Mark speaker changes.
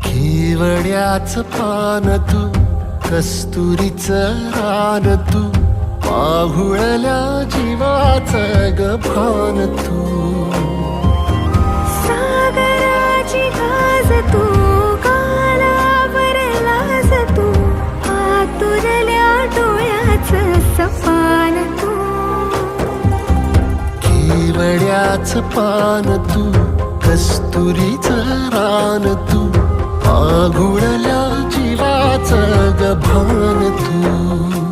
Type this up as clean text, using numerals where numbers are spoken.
Speaker 1: केवड्याच पान तू, कस्तुरीचं रान तू, पाहुळल्या जीवाचं ग भान तू.
Speaker 2: सागराची गाज तू, कालावरलास तू, आतुरल्या डोळ्याचं सपान तू.
Speaker 1: केवड्याच पान तू, कस्तुरीचं रान तू, पाहुळल्या जीवाचं ग भान तू.